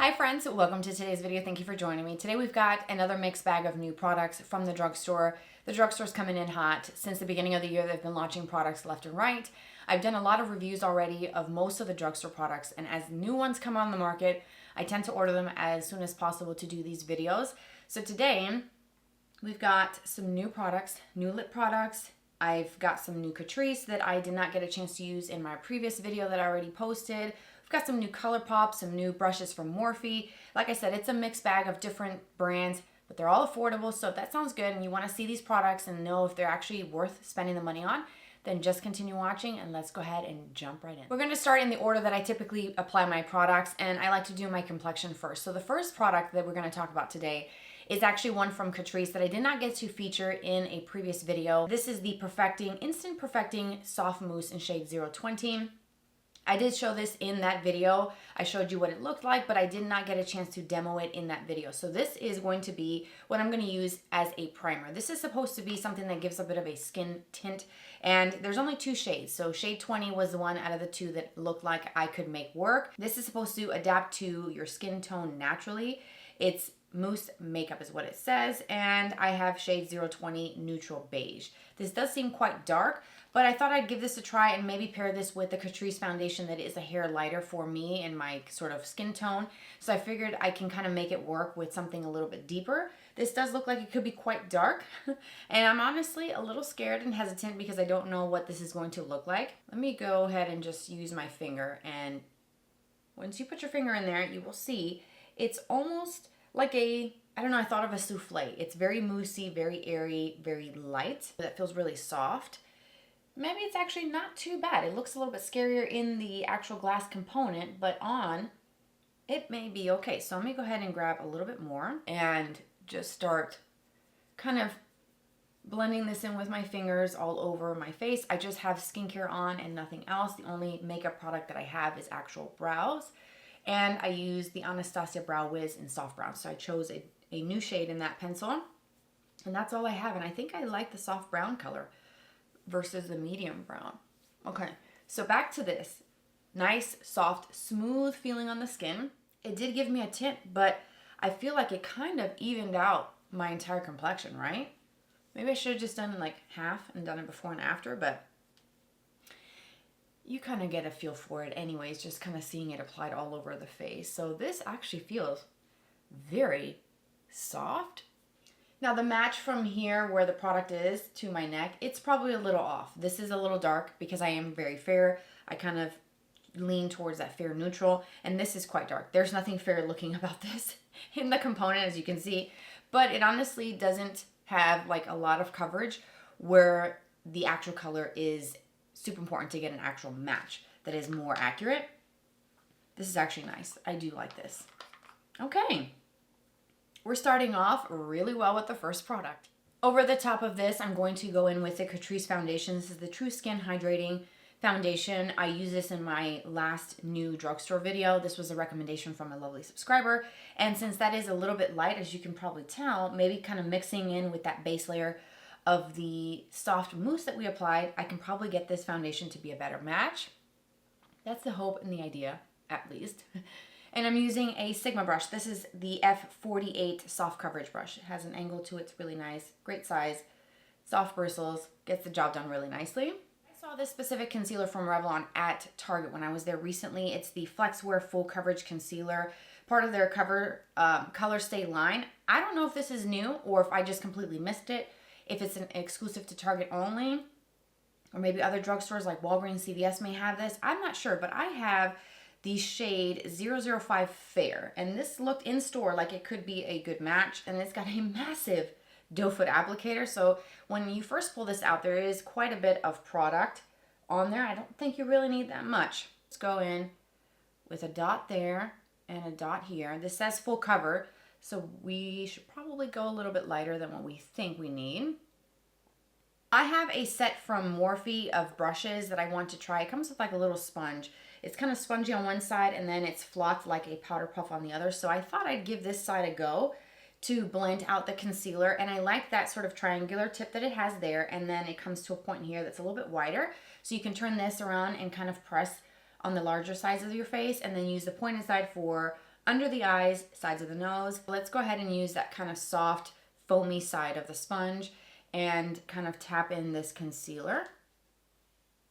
Hi friends, welcome to today's video. Thank you for joining me. Today we've got another mixed bag of new products from the drugstore. The drugstore's coming in hot. Since the beginning of the year, they've been launching products left and right. I've done a lot of reviews already of most of the drugstore products, and as new ones come on the market, I tend to order them as soon as possible to do these videos. So today, we've got some new products, new lip products. I've got some new Catrice that I did not get a chance to use in my previous video that I already posted. Got some new Colourpop, some new brushes from Morphe. Like I said, it's a mixed bag of different brands, but they're all affordable. So if that sounds good and you want to see these products and know if they're actually worth spending the money on, then just continue watching and let's go ahead and jump right in. We're going to start in the order that I typically apply my products, and I like to do my complexion first. So the first product that we're going to talk about today is actually one from Catrice that I did not get to feature in a previous video. This is the Instant Perfecting Soft Mousse in shade 020. I did show this in that video. I showed you what it looked like, but I did not get a chance to demo it in that video. So this is going to be what I'm going to use as a primer. This is supposed to be something that gives a bit of a skin tint, and there's only two shades. So shade 20 was the one out of the two that looked like I could make work. This is supposed to adapt to your skin tone naturally. It's Mousse Makeup is what it says, and I have shade 020 Neutral Beige. This does seem quite dark, but I thought I'd give this a try and maybe pair this with the Catrice foundation that is a hair lighter for me and my sort of skin tone. So I figured I can kind of make it work with something a little bit deeper. This does look like it could be quite dark, and I'm honestly a little scared and hesitant because I don't know what this is going to look like. Let me go ahead and just use my finger, and once you put your finger in there, you will see it's almost like I don't know, I thought of a souffle. It's very moussey, very airy, very light. That feels really soft. Maybe it's actually not too bad. It looks a little bit scarier in the actual glass component, but on, it may be okay. So let me go ahead and grab a little bit more and just start kind of blending this in with my fingers all over my face. I just have skincare on and nothing else. The only makeup product that I have is actual brows. And I use the Anastasia Brow Wiz in soft brown. So I chose a new shade in that pencil. And that's all I have. And I think I like the soft brown color versus the medium brown. Okay, so back to this. Nice, soft, smooth feeling on the skin. It did give me a tint, but I feel like it kind of evened out my entire complexion, right? Maybe I should have just done like half and done it before and after, but you kind of get a feel for it anyways, just kind of seeing it applied all over the face. So this actually feels very soft. Now the match from here where the product is to my neck, it's probably a little off. This is a little dark because I am very fair. I kind of lean towards that fair neutral, and this is quite dark. There's nothing fair looking about this in the component, as you can see, but it honestly doesn't have like a lot of coverage where the actual color is super important to get an actual match that is more accurate. This is actually nice. I do like this. Okay. We're starting off really well with the first product. Over the top of this, I'm going to go in with the Catrice foundation. This is the True Skin Hydrating Foundation. I use this in my last new drugstore video. This was a recommendation from a lovely subscriber. And since that is a little bit light, as you can probably tell, maybe kind of mixing in with that base layer of the soft mousse that we applied, I can probably get this foundation to be a better match. That's the hope and the idea, at least. And I'm using a Sigma brush. This is the F48 soft coverage brush. It has an angle to it. It's really nice. Great size. Soft bristles. Gets the job done really nicely. I saw this specific concealer from Revlon at Target when I was there recently. It's the Flex Wear Full Coverage Concealer, part of their Color Stay line. I don't know if this is new or if I just completely missed it, if it's an exclusive to Target only, or maybe other drugstores like Walgreens, CVS may have this. I'm not sure, but I have the shade 005 Fair, and this looked in store like it could be a good match, and it's got a massive doe foot applicator. So when you first pull this out, there is quite a bit of product on there. I don't think you really need that much. Let's go in with a dot there and a dot here. This says full cover, so we should probably go a little bit lighter than what we think we need. I have a set from Morphe of brushes that I want to try. It comes with like a little sponge. It's kind of spongy on one side and then it's flocked like a powder puff on the other. So I thought I'd give this side a go to blend out the concealer. And I like that sort of triangular tip that it has there. And then it comes to a point here that's a little bit wider. So you can turn this around and kind of press on the larger sides of your face and then use the pointed side for under the eyes, sides of the nose. Let's go ahead and use that kind of soft, foamy side of the sponge and kind of tap in this concealer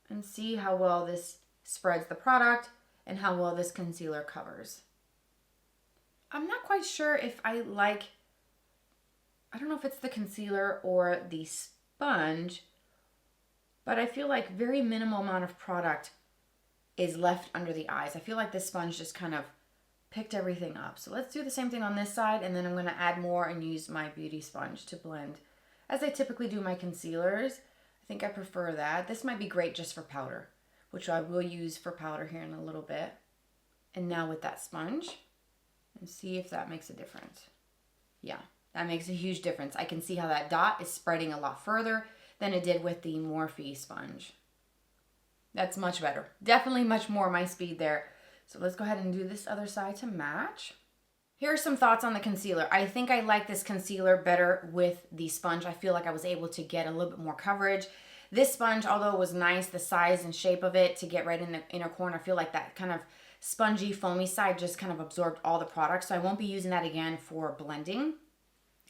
and see how well this spreads the product and how well this concealer covers. I'm not quite sure if I don't know if it's the concealer or the sponge, but I feel like very minimal amount of product is left under the eyes. I feel like this sponge just kind of picked everything up. So let's do the same thing on this side, and then I'm gonna add more and use my beauty sponge to blend. As I typically do my concealers, I think I prefer that. This might be great just for powder, which I will use for powder here in a little bit. And now with that sponge, and see if that makes a difference. Yeah, that makes a huge difference. I can see how that dot is spreading a lot further than it did with the Morphe sponge. That's much better. Definitely much more my speed there. So let's go ahead and do this other side to match. Here are some thoughts on the concealer. I think I like this concealer better with the sponge. I feel like I was able to get a little bit more coverage. This sponge, although it was nice, the size and shape of it to get right in the inner corner, I feel like that kind of spongy, foamy side just kind of absorbed all the product. So I won't be using that again for blending.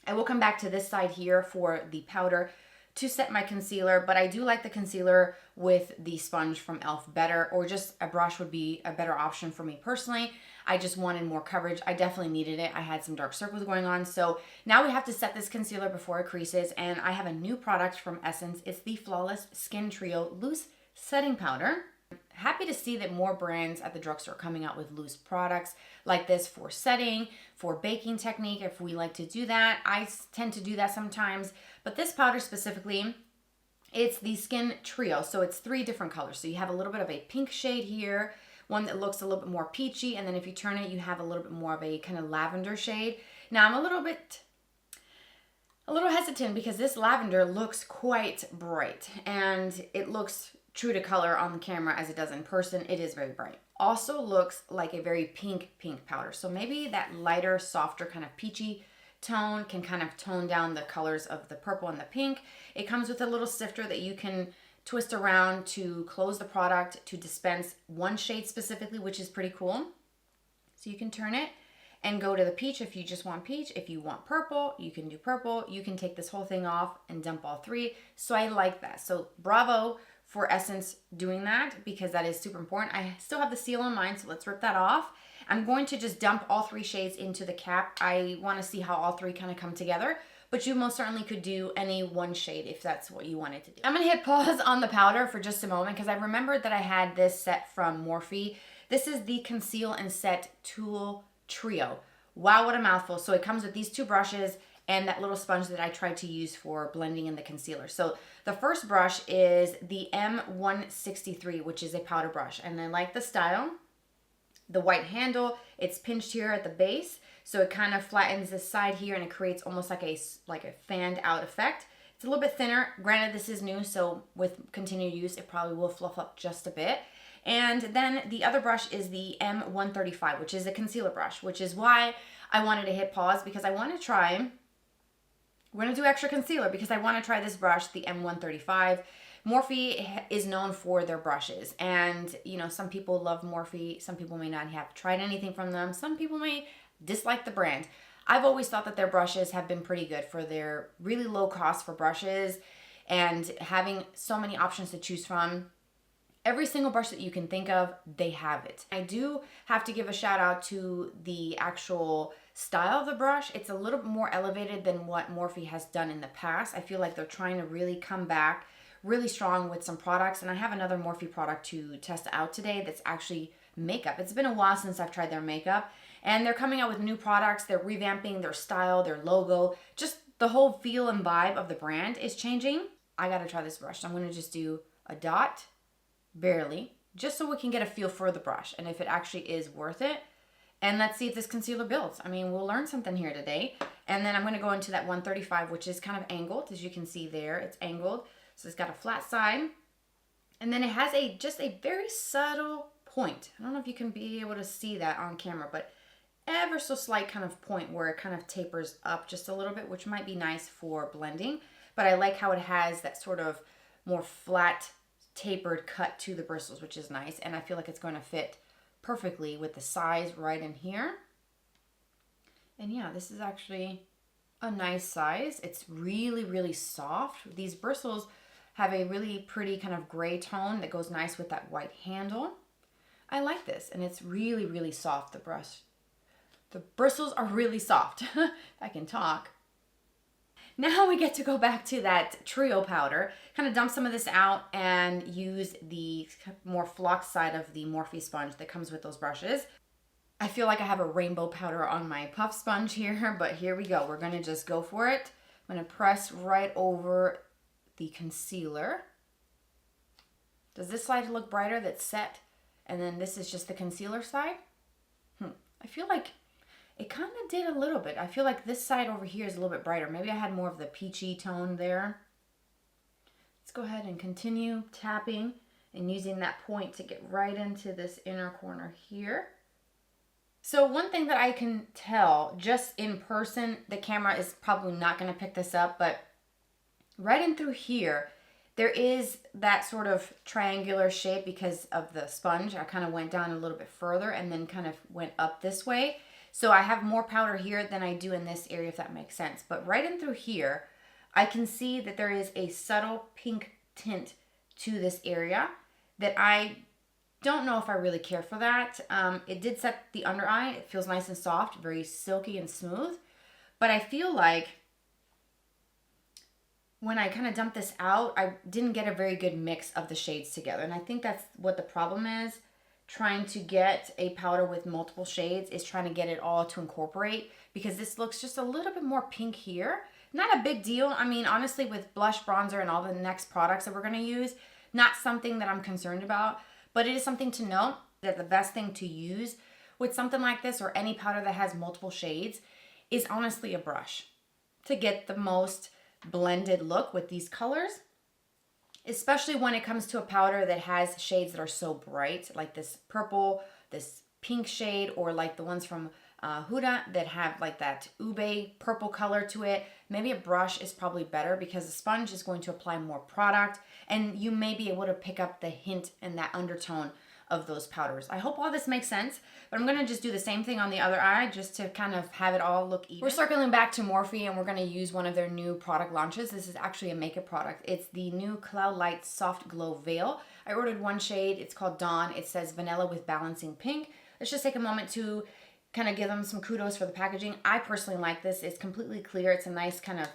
I will come back to this side here for the powder to set my concealer, but I do like the concealer with the sponge from e.l.f. better, or just a brush would be a better option for me personally. I just wanted more coverage. I definitely needed it. I had some dark circles going on. So now we have to set this concealer before it creases, and I have a new product from Essence. It's the Flawless Skin Trio Loose Setting Powder. Happy to see that more brands at the drugstore are coming out with loose products like this for setting, for baking technique, if we like to do that. I tend to do that sometimes, but this powder specifically, it's the Skin Trio, so it's 3 different colors. So you have a little bit of a pink shade here, one that looks a little bit more peachy, and then if you turn it, you have a little bit more of a kind of lavender shade. Now I'm a little hesitant because this lavender looks quite bright, and it looks true to color on the camera as it does in person. It is very bright. Also looks like a very pink powder. So maybe that lighter, softer kind of peachy tone can kind of tone down the colors of the purple and the pink. It comes with a little sifter that you can twist around to close the product to dispense one shade specifically, which is pretty cool. So you can turn it and go to the peach if you just want peach. If you want purple, you can do purple. You can take this whole thing off and dump all 3. So I like that. So bravo for Essence doing that, because that is super important. I still have the seal on mine, so let's rip that off. I'm going to just dump all 3 shades into the cap. I want to see how all 3 kind of come together, but you most certainly could do any one shade if that's what you wanted to do. I'm going to hit pause on the powder for just a moment because I remembered that I had this set from Morphe. This is the Conceal and Set Tool Trio. Wow, what a mouthful. So it comes with these 2 brushes and that little sponge that I tried to use for blending in the concealer. So the first brush is the M163, which is a powder brush. And I like the style. The white handle, it's pinched here at the base. So it kind of flattens this side here and it creates almost like a fanned out effect. It's a little bit thinner. Granted, this is new, so with continued use, it probably will fluff up just a bit. And then the other brush is the M135, which is a concealer brush, which is why I wanted to hit pause, because I want to try... We're going to do extra concealer because I want to try this brush, the M135. Morphe is known for their brushes. And, you know, some people love Morphe. Some people may not have tried anything from them. Some people may dislike the brand. I've always thought that their brushes have been pretty good for their really low cost for brushes and having so many options to choose from. Every single brush that you can think of, they have it. I do have to give a shout out to the actual style of the brush. It's a little bit more elevated than what Morphe has done in the past. I feel like they're trying to really come back really strong with some products. And I have another Morphe product to test out today that's actually makeup. It's been a while since I've tried their makeup. And they're coming out with new products. They're revamping their style, their logo. Just the whole feel and vibe of the brand is changing. I gotta try this brush. So I'm gonna just do a dot. Barely, just so we can get a feel for the brush and if it actually is worth it. And let's see if this concealer builds. I mean, we'll learn something here today. And then I'm going to go into that 135, which is kind of angled, as you can see there. It's angled, so it's got a flat side. And then it has just a very subtle point. I don't know if you can be able to see that on camera, but ever so slight kind of point where it kind of tapers up just a little bit, which might be nice for blending. But I like how it has that sort of more flat tapered cut to the bristles, which is nice, and I feel like it's going to fit perfectly with the size right in here. And yeah, this is actually a nice size. It's really, really soft. These bristles have a really pretty kind of gray tone that goes nice with that white handle. I like this, and it's really, really soft, the brush. The bristles are really soft. I can talk. Now we get to go back to that trio powder, kind of dump some of this out and use the more flocked side of the Morphe sponge that comes with those brushes. I feel like I have a rainbow powder on my puff sponge here, but here we go. We're going to just go for it. I'm going to press right over the concealer. Does this side look brighter that's set? And then this is just the concealer side? I feel like it kind of did a little bit. I feel like this side over here is a little bit brighter. Maybe I had more of the peachy tone there. Let's go ahead and continue tapping and using that point to get right into this inner corner here. So one thing that I can tell just in person, the camera is probably not going to pick this up, but right in through here, there is that sort of triangular shape because of the sponge. I kind of went down a little bit further and then kind of went up this way. So I have more powder here than I do in this area, if that makes sense. But right in through here, I can see that there is a subtle pink tint to this area that I don't know if I really care for that. It did set the under eye. It feels nice and soft, very silky and smooth. But I feel like when I kind of dumped this out, I didn't get a very good mix of the shades together. And I think that's what the problem is. Trying to get a powder with multiple shades is trying to get it all to incorporate, because this looks just a little bit more pink here. Not a big deal. I mean, honestly, with blush, bronzer, and all the next products that we're going to use, not something that I'm concerned about, but it is something to note that the best thing to use with something like this or any powder that has multiple shades is honestly a brush to get the most blended look with these colors. Especially when it comes to a powder that has shades that are so bright, like this purple, this pink shade, or like the ones from Huda that have like that ube purple color to it. Maybe a brush is probably better because the sponge is going to apply more product and you may be able to pick up the hint and that undertone of those powders. I hope all this makes sense, but I'm going to just do the same thing on the other eye just to kind of have it all look even. We're circling back to Morphe and we're going to use one of their new product launches. This is actually a makeup product. It's the new Cloudlight Soft Glow Veil. I ordered one shade. It's called Dawn. It says vanilla with balancing pink. Let's just take a moment to kind of give them some kudos for the packaging. I personally like this. It's completely clear. It's a nice kind of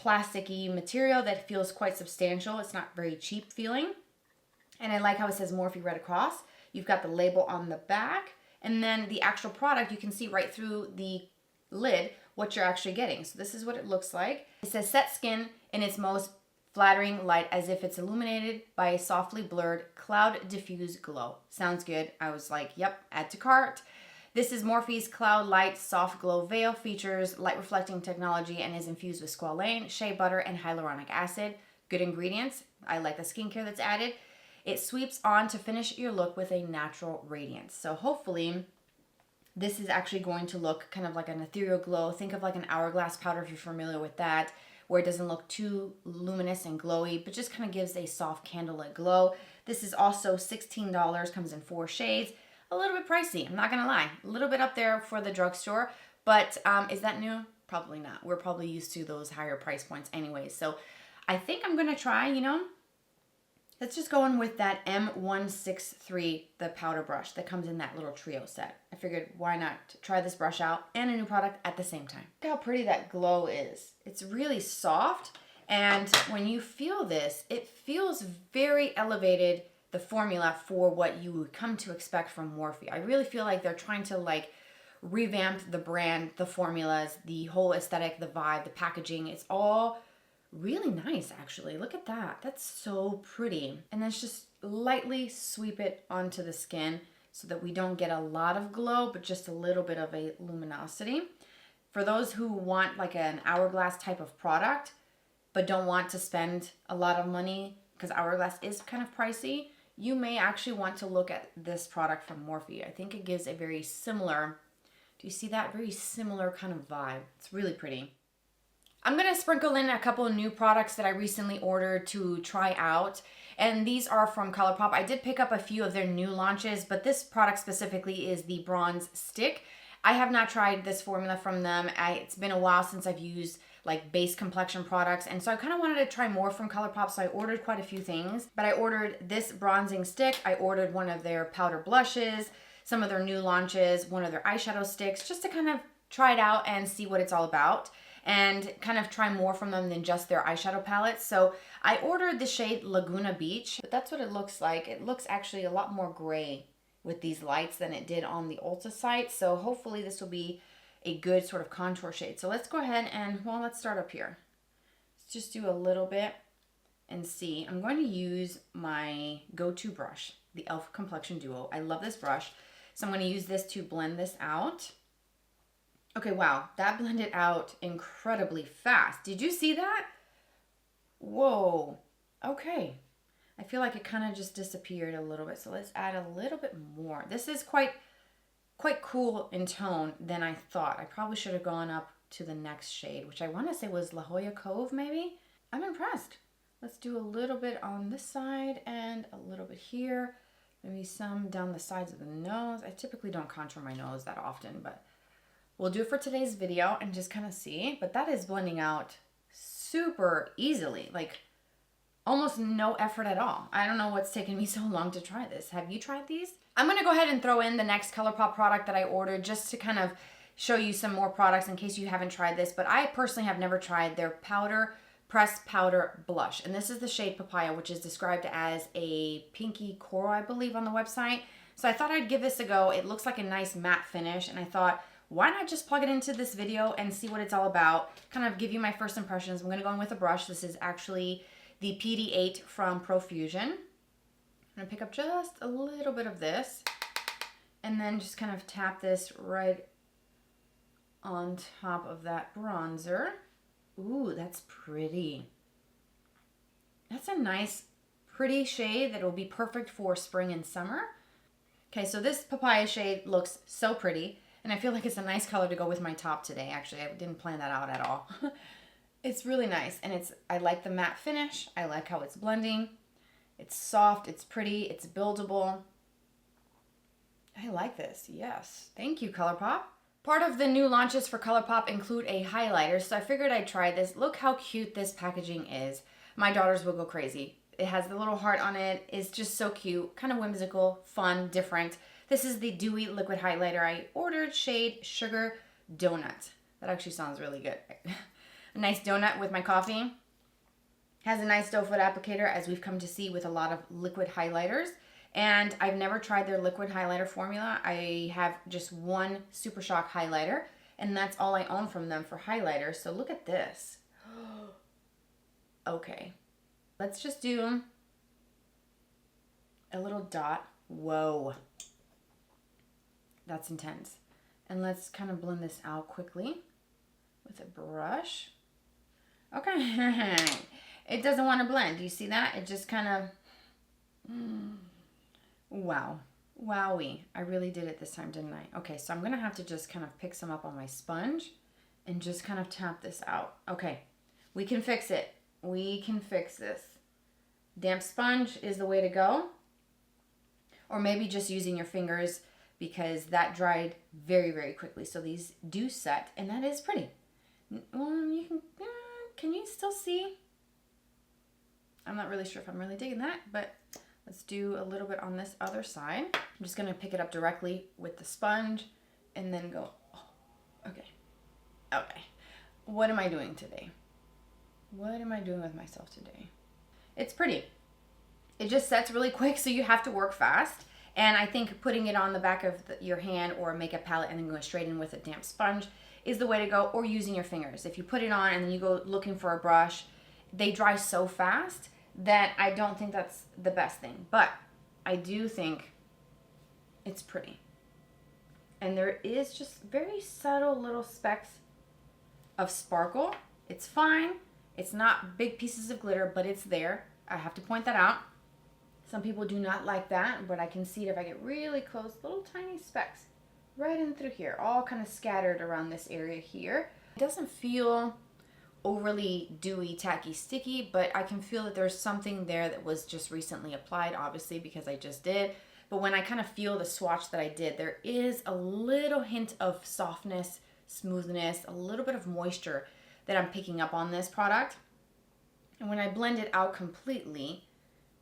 plasticky material that feels quite substantial. It's not very cheap feeling. And I like how it says Morphe right across. You've got the label on the back, and then the actual product, you can see right through the lid what you're actually getting. So this is what it looks like. It says set skin in its most flattering light as if it's illuminated by a softly blurred cloud diffuse glow. Sounds good. I was like, yep, add to cart. This is Morphe's Cloudlight Soft Glow Veil, features light reflecting technology and is infused with squalane, shea butter, and hyaluronic acid. Good ingredients. I like the skincare that's added. It sweeps on to finish your look with a natural radiance. So hopefully this is actually going to look kind of like an ethereal glow. Think of like an hourglass powder if you're familiar with that, where it doesn't look too luminous and glowy, but just kind of gives a soft candlelit glow. This is also $16, comes in 4 shades. A little bit pricey, I'm not gonna lie. A little bit up there for the drugstore, but is that new? Probably not. We're probably used to those higher price points anyway. So I think I'm gonna try, let's just go in with that M163, the powder brush that comes in that little trio set. I figured why not try this brush out and a new product at the same time. Look how pretty that glow is. It's really soft, and when you feel this, it feels very elevated, the formula for what you would come to expect from Morphe. I really feel like they're trying to like revamp the brand, the formulas, the whole aesthetic, the vibe, the packaging. It's all really nice, actually. Look at that. That's so pretty. And let's just lightly sweep it onto the skin so that we don't get a lot of glow, but just a little bit of a luminosity. For those who want like an hourglass type of product, but don't want to spend a lot of money because hourglass is kind of pricey, you may actually want to look at this product from Morphe. I think it gives a very similar, do you see that? Very similar kind of vibe. It's really pretty. I'm going to sprinkle in a couple of new products that I recently ordered to try out, and these are from Colourpop. I did pick up a few of their new launches, but this product specifically is the Bronze Stick. I have not tried this formula from them. It's been a while since I've used like base complexion products, and so I kind of wanted to try more from Colourpop, so I ordered quite a few things. But I ordered this bronzing stick, I ordered one of their powder blushes, some of their new launches, one of their eyeshadow sticks, just to kind of try it out and see what it's all about, and kind of try more from them than just their eyeshadow palettes. So I ordered the shade Laguna Beach, but that's what it looks like. It looks actually a lot more gray with these lights than it did on the Ulta site, so hopefully this will be a good sort of contour shade. So let's go ahead and, well, let's start up here. Let's just do a little bit and see. I'm going to use my go-to brush, the e.l.f. Complexion Duo. I love this brush, so I'm going to use this to blend this out. Okay, wow, that blended out incredibly fast. Did you see that? Whoa, okay. I feel like it kind of just disappeared a little bit, so let's add a little bit more. This is quite cool in tone than I thought. I probably should have gone up to the next shade, which I want to say was La Jolla Cove, maybe? I'm impressed. Let's do a little bit on this side and a little bit here. Maybe some down the sides of the nose. I typically don't contour my nose that often, but we'll do it for today's video and just kind of see. But that is blending out super easily, like almost no effort at all. I don't know what's taken me so long to try this. Have you tried these? I'm gonna go ahead and throw in the next Colourpop product that I ordered just to kind of show you some more products in case you haven't tried this, but I personally have never tried their pressed powder blush. And this is the shade Papaya, which is described as a pinky coral, I believe, on the website. So I thought I'd give this a go. It looks like a nice matte finish, and I thought, why not just plug it into this video and see what it's all about, kind of give you my first impressions. I'm gonna go in with a brush. This is actually the PD8 from Profusion. I'm gonna pick up just a little bit of this and then just kind of tap this right on top of that bronzer. Ooh, that's pretty. That's a nice, pretty shade that will be perfect for spring and summer. Okay, so this Papaya shade looks so pretty, and I feel like it's a nice color to go with my top today. Actually, I didn't plan that out at all. It's really nice, and I like the matte finish. I like how it's blending. It's soft, it's pretty, it's buildable. I like this, yes. Thank you, Colourpop. Part of the new launches for Colourpop include a highlighter, so I figured I'd try this. Look how cute this packaging is. My daughters will go crazy. It has the little heart on it. It's just so cute, kind of whimsical, fun, different. This is the Dewy Liquid Highlighter. I ordered shade Sugar Donut. That actually sounds really good. A nice donut with my coffee. Has a nice doe foot applicator, as we've come to see with a lot of liquid highlighters. And I've never tried their liquid highlighter formula. I have just one Super Shock highlighter, and that's all I own from them for highlighters. So look at this. Okay. Let's just do a little dot. Whoa. That's intense. And let's kind of blend this out quickly with a brush. Okay. It doesn't want to blend. Do you see that? It just kind of, wow. Wowee. I really did it this time, didn't I? Okay, so I'm going to have to just kind of pick some up on my sponge and just kind of tap this out. Okay, we can fix it. We can fix this. Damp sponge is the way to go. Or maybe just using your fingers, because that dried very, very quickly. So these do set, and that is pretty. Well, you can you still see? I'm not really sure if I'm really digging that, but let's do a little bit on this other side. I'm just gonna pick it up directly with the sponge and then go, oh, okay. Okay, what am I doing today? What am I doing with myself today? It's pretty. It just sets really quick, so you have to work fast. And I think putting it on the back of your hand or a makeup palette and then going straight in with a damp sponge is the way to go, or using your fingers. If you put it on and then you go looking for a brush, they dry so fast that I don't think that's the best thing. But I do think it's pretty. And there is just very subtle little specks of sparkle. It's fine. It's not big pieces of glitter, but it's there. I have to point that out. Some people do not like that, but I can see it if I get really close, little tiny specks right in through here, all kind of scattered around this area here. It doesn't feel overly dewy, tacky, sticky, but I can feel that there's something there that was just recently applied, obviously, because I just did. but when I kind of feel the swatch that I did, there is a little hint of softness, smoothness, a little bit of moisture that I'm picking up on this product. And when I blend it out completely,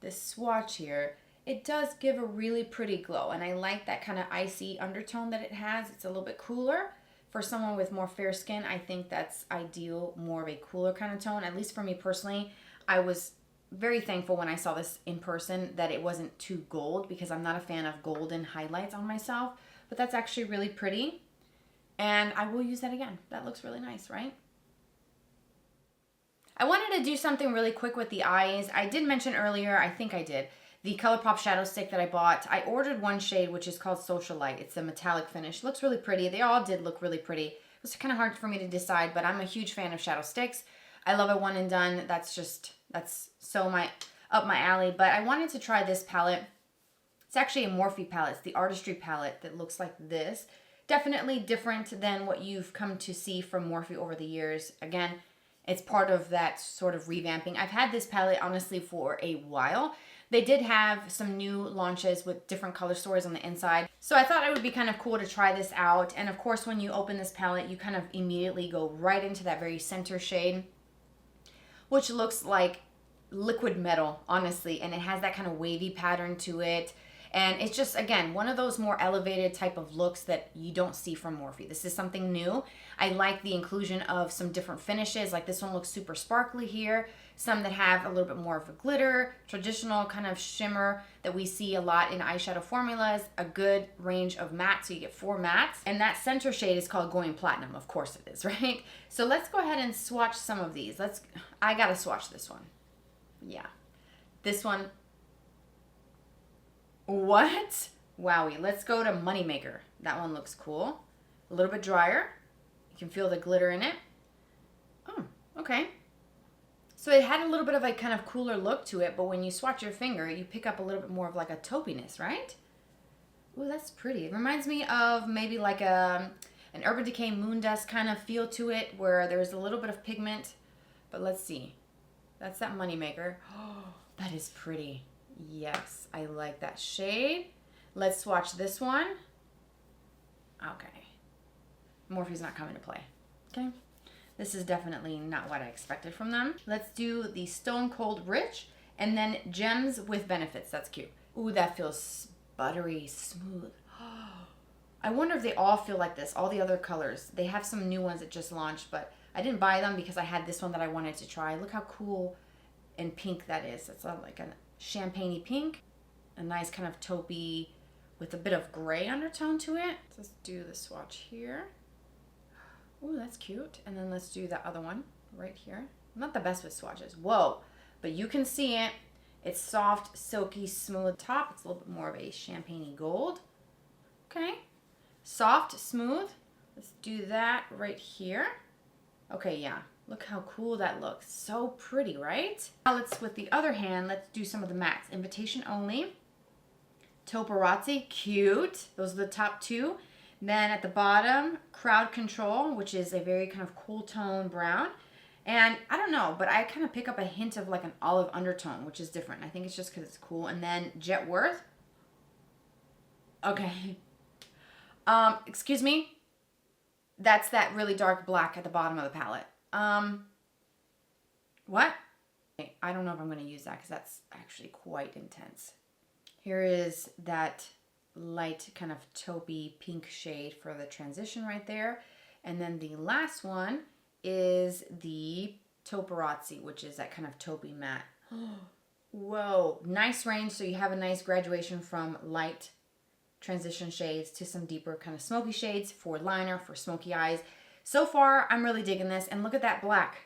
this swatch here, it does give a really pretty glow. And I like that kind of icy undertone that it has. It's a little bit cooler. For someone with more fair skin, I think that's ideal, more of a cooler kind of tone. At least for me personally, I was very thankful when I saw this in person that it wasn't too gold, because I'm not a fan of golden highlights on myself. But that's actually really pretty. And I will use that again. That looks really nice, right? I wanted to do something really quick with the eyes. I did mention earlier, I think I did, the Colourpop shadow stick that I bought. I ordered one shade, which is called Socialite. It's a metallic finish. Looks really pretty. They all did look really pretty. It was kind of hard for me to decide, but I'm a huge fan of shadow sticks. I love a one and done. That's so up my alley. But I wanted to try this palette. It's actually a Morphe palette. It's the Artistry palette that looks like this. Definitely different than what you've come to see from Morphe over the years. Again, it's part of that sort of revamping. I've had this palette, honestly, for a while. They did have some new launches with different color stories on the inside. So I thought it would be kind of cool to try this out. And of course, when you open this palette, you kind of immediately go right into that very center shade, which looks like liquid metal, honestly. And it has that kind of wavy pattern to it. And it's just, again, one of those more elevated type of looks that you don't see from Morphe. This is something new. I like the inclusion of some different finishes. Like this one looks super sparkly here. Some that have a little bit more of a glitter, traditional kind of shimmer that we see a lot in eyeshadow formulas. A good range of mattes, so you get 4 mattes. And that center shade is called Going Platinum. Of course it is, right? So let's go ahead and swatch some of these. I gotta swatch this one. Yeah. This one. What? Wowie. Let's go to Moneymaker. That one looks cool. A little bit drier. You can feel the glitter in it. Oh, okay. So it had a little bit of a kind of cooler look to it, but when you swatch your finger, you pick up a little bit more of like a taupiness, right? Ooh, that's pretty. It reminds me of maybe like an Urban Decay Moon Dust kind of feel to it, where there's a little bit of pigment. But let's see. That's that Moneymaker. Oh, that is pretty. Yes, I like that shade. Let's swatch this one. Okay. Morphe's not coming to play. Okay. This is definitely not what I expected from them. Let's do the Stone Cold Rich and then Gems with Benefits. That's cute. Ooh, that feels buttery smooth. I wonder if they all feel like this, all the other colors. They have some new ones that just launched, but I didn't buy them because I had this one that I wanted to try. Look how cool and pink that is. It's like a champagne-y pink, a nice kind of taupey with a bit of gray undertone to it. Let's do the swatch here. Ooh, that's cute. And then let's do that other one right here. I'm not the best with swatches. Whoa, but you can see it. It's soft, silky, smooth top. It's a little bit more of a champagne-y gold. Okay, soft, smooth. Let's do that right here. Okay, yeah. Look how cool that looks. So pretty, right? Now let's, with the other hand, let's do some of the mattes. Invitation Only, Toparazzi, cute. Those are the top 2. Then at the bottom, Crowd Control, which is a very kind of cool tone brown. And I don't know, but I kind of pick up a hint of like an olive undertone, which is different. I think it's just because it's cool. And then Jet Worth. Okay. Excuse me. That's that really dark black at the bottom of the palette. What? I don't know if I'm going to use that because that's actually quite intense. Here is that light kind of taupey pink shade for the transition right there. And then the last one is the Toparazzi, which is that kind of taupey matte. Whoa, nice range. So you have a nice graduation from light transition shades to some deeper kind of smoky shades for liner, for smoky eyes. So far, I'm really digging this. And look at that black.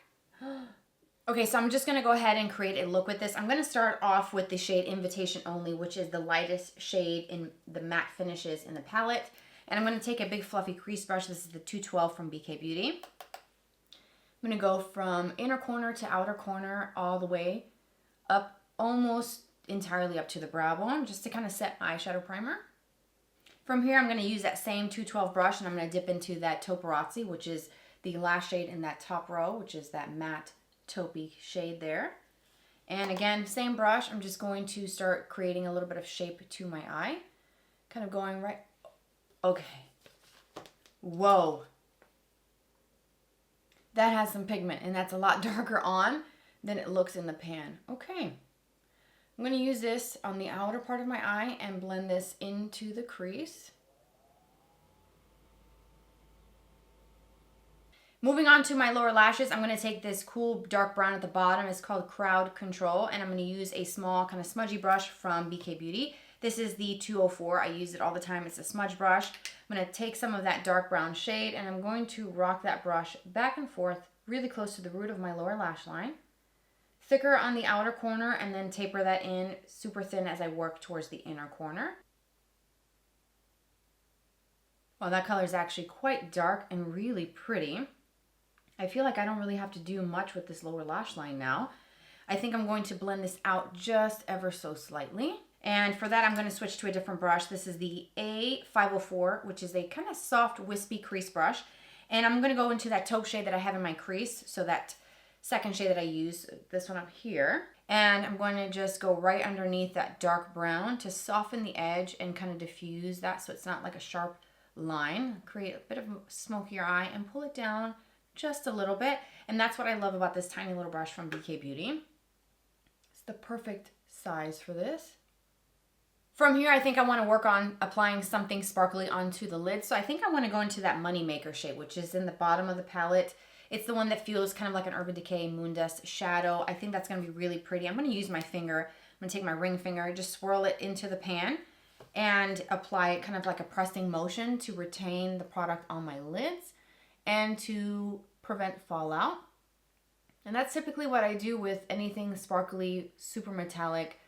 Okay, so I'm just going to go ahead and create a look with this. I'm going to start off with the shade Invitation Only, which is the lightest shade in the matte finishes in the palette. And I'm going to take a big fluffy crease brush. This is the 212 from BK Beauty. I'm going to go from inner corner to outer corner all the way up, almost entirely up to the brow bone, just to kind of set my eyeshadow primer. From here, I'm going to use that same 212 brush, and I'm going to dip into that Toparazzi, which is the last shade in that top row, which is that matte taupey shade there. And again, same brush, I'm just going to start creating a little bit of shape to my eye. kind of going right. Okay. Whoa. That has some pigment, and that's a lot darker on than it looks in the pan. Okay. I'm going to use this on the outer part of my eye and blend this into the crease. Moving on to my lower lashes, I'm going to take this cool dark brown at the bottom. It's called Crowd Control, and I'm going to use a small kind of smudgy brush from BK Beauty. This is the 204. I use it all the time. It's a smudge brush. I'm going to take some of that dark brown shade, and I'm going to rock that brush back and forth really close to the root of my lower lash line. Thicker on the outer corner, and then taper that in super thin as I work towards the inner corner. Well, that color is actually quite dark and really pretty. I feel like I don't really have to do much with this lower lash line now. I think I'm going to blend this out just ever so slightly. And for that, I'm going to switch to a different brush. This is the A504, which is a kind of soft, wispy crease brush. And I'm going to go into that taupe shade that I have in my crease. So that second shade that I use, this one up here. And I'm going to just go right underneath that dark brown to soften the edge and kind of diffuse that so it's not like a sharp line. Create a bit of a smokier eye and pull it down just a little bit. And that's what I love about this tiny little brush from BK Beauty. It's the perfect size for this. From here, I think I want to work on applying something sparkly onto the lid. So I think I want to go into that Moneymaker shade, which is in the bottom of the palette. It's the one that feels kind of like an Urban Decay Moondust shadow. I think that's going to be really pretty. I'm going to use my finger. I'm going to take my ring finger, just swirl it into the pan and apply it kind of like a pressing motion to retain the product on my lids and to prevent fallout. And that's typically what I do with anything sparkly, super metallic.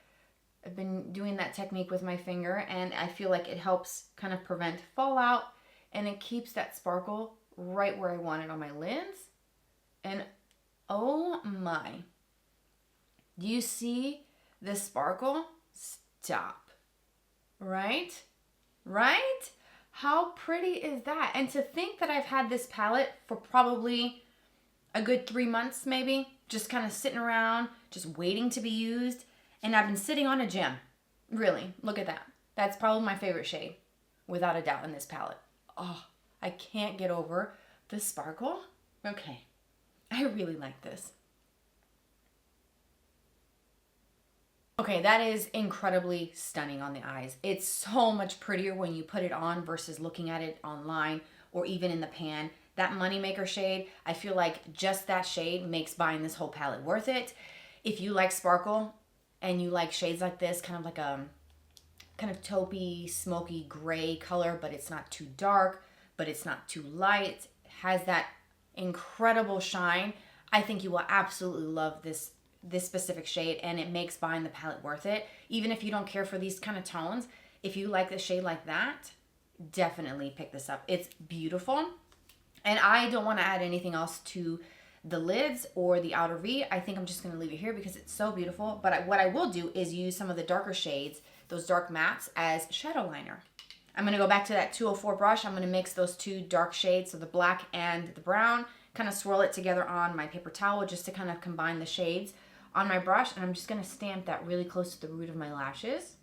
I've been doing that technique with my finger, and I feel like it helps kind of prevent fallout, and it keeps that sparkle right where I want it on my lids. And oh my, do you see this sparkle? Stop. Right? Right? How pretty is that? And to think that I've had this palette for probably a good 3 months maybe, just kind of sitting around, just waiting to be used. And I've been sitting on a gem. Really, look at that. That's probably my favorite shade, without a doubt, in this palette. Oh, I can't get over the sparkle. Okay, I really like this. Okay, that is incredibly stunning on the eyes. It's so much prettier when you put it on versus looking at it online or even in the pan. That Moneymaker shade, I feel like just that shade makes buying this whole palette worth it. If you like sparkle and you like shades like this, kind of like a kind of taupey, smoky gray color, but it's not too dark, but it's not too light, has that incredible shine, I think you will absolutely love this specific shade, and it makes buying the palette worth it. Even if you don't care for these kind of tones, if you like the shade like that, definitely pick this up. It's beautiful. And I don't want to add anything else to the lids or the outer V. I think I'm just going to leave it here because it's so beautiful. But what I will do is use some of the darker shades, those dark mattes, as shadow liner. I'm going to go back to that 204 brush. I'm going to mix those two dark shades, so the black and the brown, kind of swirl it together on my paper towel just to kind of combine the shades on my brush. And I'm just going to stamp that really close to the root of my lashes.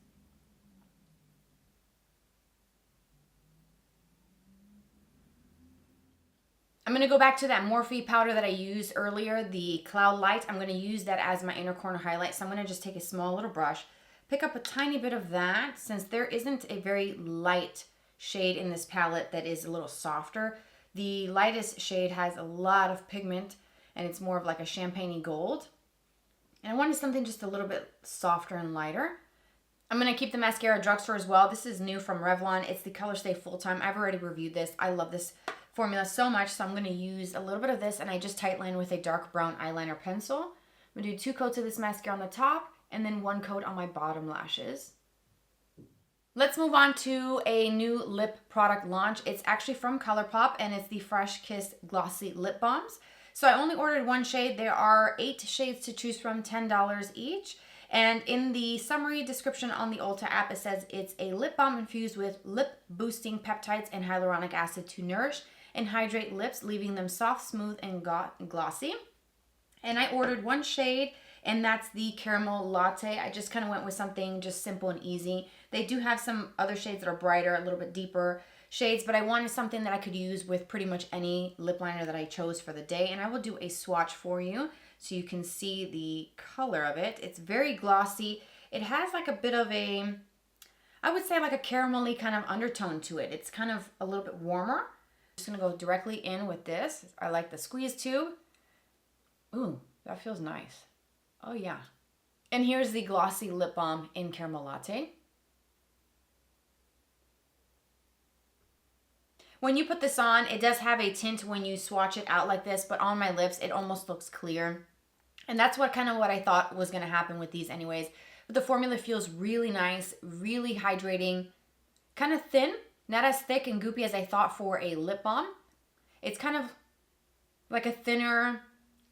I'm going to go back to that Morphe powder that I used earlier, the Cloudlight. I'm going to use that as my inner corner highlight. So I'm going to just take a small little brush, pick up a tiny bit of that, since there isn't a very light shade in this palette that is a little softer. The lightest shade has a lot of pigment, and it's more of like a champagne-y gold. And I wanted something just a little bit softer and lighter. I'm going to keep the mascara Drugstore as well. This is new from Revlon. It's the Color Stay Full-Time. I've already reviewed this. I love this formula so much, so I'm going to use a little bit of this, and I just tightline with a dark brown eyeliner pencil. I'm going to do 2 coats of this mascara on the top and then 1 coat on my bottom lashes. Let's move on to a new lip product launch. It's actually from Colourpop, and it's the Fresh Kiss Glossy Lip Balms. So I only ordered 1 shade. There are 8 shades to choose from, $10 each. And in the summary description on the Ulta app, it says it's a lip balm infused with lip boosting peptides and hyaluronic acid to nourish and hydrate lips, leaving them soft, smooth, and glossy. And I ordered 1 shade. and that's the Caramel Latte. I just kind of went with something just simple and easy. They do have some other shades that are brighter, a little bit deeper shades, but I wanted something that I could use with pretty much any lip liner that I chose for the day, and I will do a swatch for you so you can see the color of it. It's very glossy. It has like a bit of a, I would say like a caramelly kind of undertone to it. It's kind of a little bit warmer. I'm just gonna go directly in with this. I like the squeeze tube. Ooh, that feels nice. Oh yeah. And here's the glossy lip balm in Caramel Latte. When you put this on, it does have a tint when you swatch it out like this, but on my lips, it almost looks clear. And that's what I thought was gonna happen with these anyways. But the formula feels really nice, really hydrating, kind of thin, not as thick and goopy as I thought for a lip balm. It's kind of like a thinner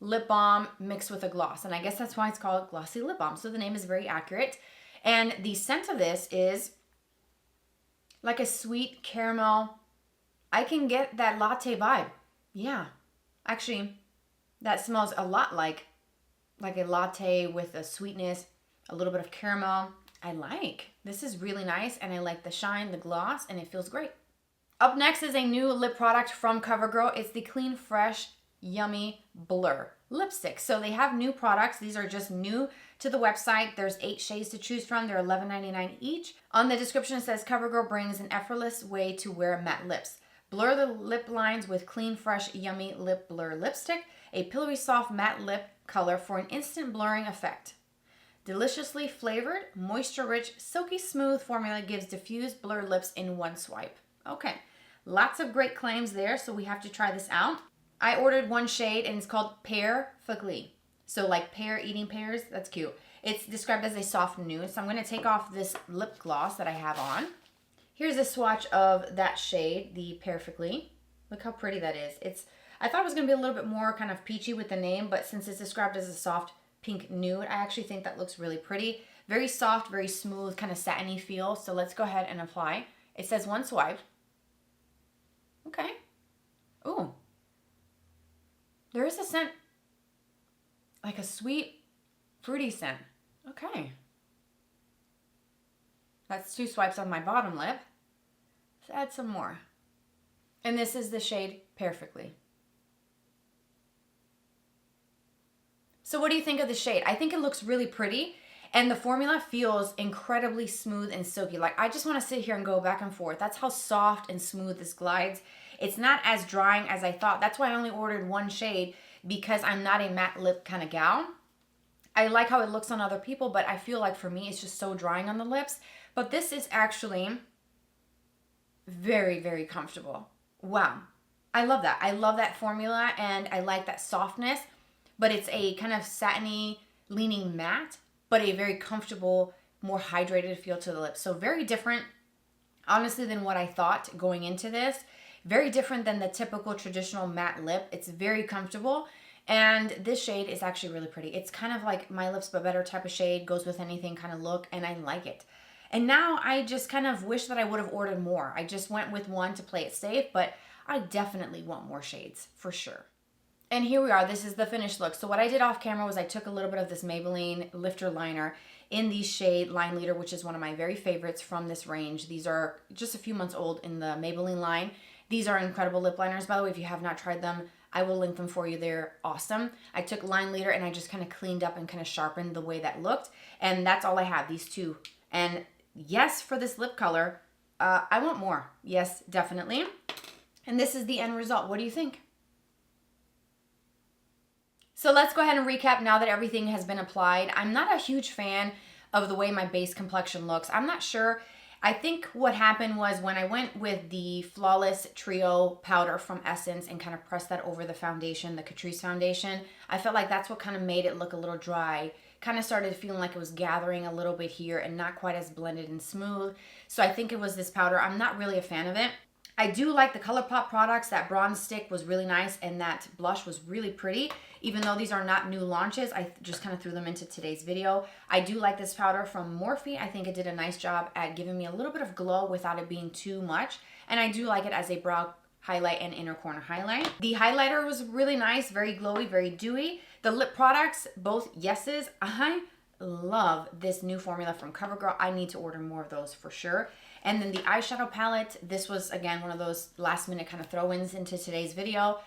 lip balm mixed with a gloss, and I guess that's why it's called Glossy Lip Balm, so the name is very accurate. And the scent of this is like a sweet caramel. I can get that latte vibe. Yeah, actually, that smells a lot like a latte with a sweetness, a little bit of caramel. I like. This is really nice, and I like the shine, the gloss, and it feels great. Up next is a new lip product from CoverGirl. It's the Clean Fresh Yummy Blur lipstick. So they have new products. These are just new to the website. There's 8 shades to choose from. They're $11.99 each. On the description it says CoverGirl brings an effortless way to wear matte lips. Blur the lip lines with Clean Fresh Yummy Lip Blur lipstick, a pillowy soft matte lip color for an instant blurring effect. Deliciously flavored, moisture-rich, silky smooth formula gives diffused blur lips in one swipe. Okay, lots of great claims there, so we have to try this out. I ordered one shade and it's called Pear-fectly. So like pear, eating pears, that's cute. It's described as a soft nude. So I'm gonna take off this lip gloss that I have on. Here's a swatch of that shade, the Pear-fectly. Look how pretty that is. I thought it was gonna be a little bit more kind of peachy with the name, but since it's described as a soft pink nude, I actually think that looks really pretty. Very soft, very smooth, kind of satiny feel. So let's go ahead and apply. It says one swipe. Okay. Ooh. There is a scent, like a sweet, fruity scent. Okay. That's 2 swipes on my bottom lip. Let's add some more. And this is the shade Pear-fectly. So what do you think of the shade? I think it looks really pretty, and the formula feels incredibly smooth and silky. Like, I just want to sit here and go back and forth. That's how soft and smooth this glides. It's not as drying as I thought. That's why I only ordered one shade, because I'm not a matte lip kind of gal. I like how it looks on other people, but I feel like for me, it's just so drying on the lips. But this is actually very, very comfortable. Wow. I love that. I love that formula, and I like that softness, but it's a kind of satiny leaning matte, but a very comfortable, more hydrated feel to the lips. So very different, honestly, than what I thought going into this. Very different than the typical traditional matte lip. It's very comfortable, and this shade is actually really pretty. It's kind of like my lips but better type of shade, goes with anything kind of look, and I like it. And now I just kind of wish that I would have ordered more. I just went with one to play it safe, but I definitely want more shades for sure. And here we are. This is the finished look. So what I did off camera was I took a little bit of this Maybelline lifter liner in the shade Line Leader, which is one of my very favorites from this range. These are just a few months old in the Maybelline line. These are incredible lip liners, by the way. If you have not tried them, I will link them for you. They're awesome. I took Line Leader and I just kind of cleaned up and kind of sharpened the way that looked. And that's all I have, these two. And yes, for this lip color, I want more. Yes, definitely. And this is the end result. What do you think? So let's go ahead and recap now that everything has been applied. I'm not a huge fan of the way my base complexion looks. I'm not sure. I think what happened was when I went with the Flawless Trio powder from Essence and kind of pressed that over the foundation, the Catrice foundation, I felt like that's what kind of made it look a little dry. Kind of started feeling like it was gathering a little bit here and not quite as blended and smooth. So I think it was this powder. I'm not really a fan of it. I do like the Colourpop products. That bronze stick was really nice, and that blush was really pretty. Even though these are not new launches, I just kind of threw them into today's video. I do like this powder from Morphe. I think it did a nice job at giving me a little bit of glow without it being too much. And I do like it as a brow highlight and inner corner highlight. The highlighter was really nice, very glowy, very dewy. The lip products, both yeses. I love this new formula from CoverGirl. I need to order more of those for sure. And then the eyeshadow palette, this was again one of those last minute kind of throw-ins into today's video.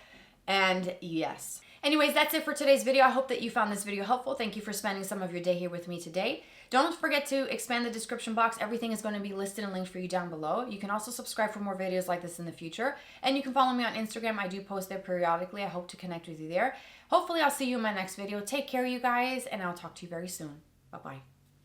And yes. Anyways, that's it for today's video. I hope that you found this video helpful. Thank you for spending some of your day here with me today. Don't forget to expand the description box. Everything is going to be listed and linked for you down below. You can also subscribe for more videos like this in the future. And you can follow me on Instagram. I do post there periodically. I hope to connect with you there. Hopefully, I'll see you in my next video. Take care, you guys, and I'll talk to you very soon. Bye-bye.